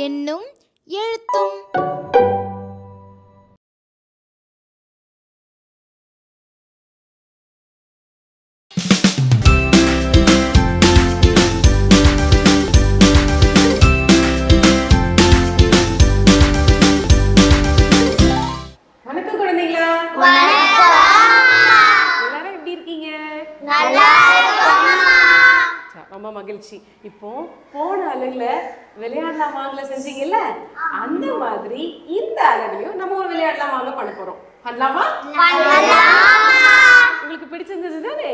எண்ணும் எழுத்தும் வணக்கம் குழந்தைகளா. எல்லாரும் எப்படி இருக்கீங்க? ரொம்ப மகிழ்ச்சி. இப்போ போன அலகுல விளையாடலாம் வாங்கல செஞ்சீங்கல்ல, அந்த மாதிரி இந்த அலகுலயும் நம்ம ஒரு விளையாடலாம் வாங்க பண்ண போறோம். பண்ணலாமா? உங்களுக்கு பிடிச்சிருந்தது தானே?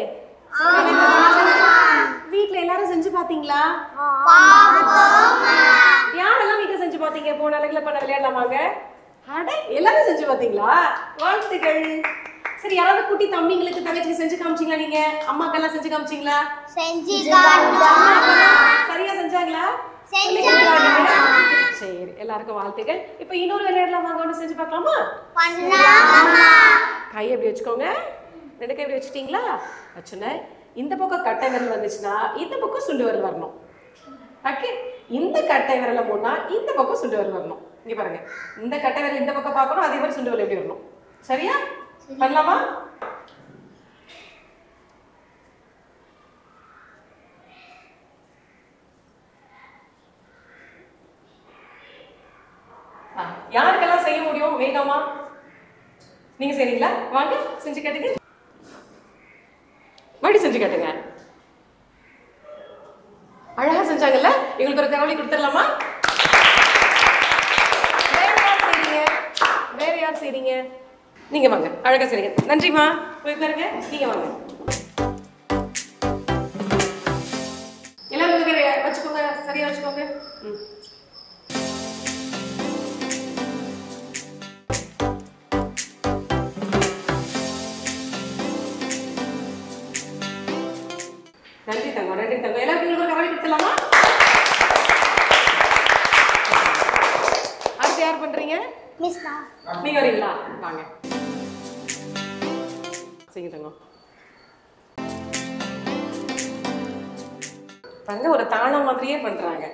வீட்ல எல்லாரும் செஞ்சு பாத்தீங்களா? யாரெல்லாம் வீட்டுல செஞ்சு பாத்தீங்க? போன அலகுல பண்ண விளையாடலாம் வாங்க. அட, எல்லாரும் செஞ்சு பாத்தீங்களா? வாழ்த்துக்கள். சரி, யாராவது குட்டி தம்பிங்களுக்கு தங்கச்சி செஞ்சு காமிச்சீங்களா? நீங்க அம்மாக்கெல்லாம் செஞ்சு காமிச்சீங்களா? சரியா செஞ்சாங்களா? சரி, எல்லாருக்கும் வாழ்த்துக்கள். இப்ப இன்னொரு விளையாடலாம் வாங்க, ஒன்று செஞ்சு பார்க்கலாமா? கை எப்படி வச்சுக்கோங்க. ரெண்டு கை எப்படி வச்சுட்டீங்களா? வச்சுன இந்த பக்கம் கட்டை விரல் வந்துச்சுன்னா இந்த பக்கம் சுண்டு விரல் வரணும். ஓகே, இந்த கட்டை விரல போனா இந்த பக்கம் சுண்டு விரல் வரணும். இங்க பாருங்க, இந்த கட்டை விரல் இந்த பக்கம் பார்க்கணும், அதே மாதிரி சுண்டு விரல் எப்படி வரணும். சரியா? பண்ணலாமா? யாருக்கெல்லாம் செய்ய முடியும்? வேகமா நீங்க செய்றீங்களா? வாங்க செஞ்சு காட்டுங்க. மறுபடியும் செஞ்சு காட்டுங்க. அழகா செஞ்சாங்கல்ல? எங்களுக்கு ஒரு கவலை கொடுத்துடலாமா? வேற யார் செய்றீங்க? நீங்க வாங்க, அழகா செய்றீங்க. நன்றிமா. போய் பாருங்க. நீங்க வாங்க. எல்லாரும் வச்சுக்கோங்க, சரியா வச்சுக்கோங்க. நன்றி தங்கம், நன்றி தங்கம். எல்லாருக்கும் ஒரு கவலை கொடுத்துடலாமா? அடுத்து யார் பண்றீங்க? நீங்க வரீங்களா? வாங்க செய்யுங்க தங்கம். தங்க ஒரு தாளம் மாதிரியே பண்றாங்க.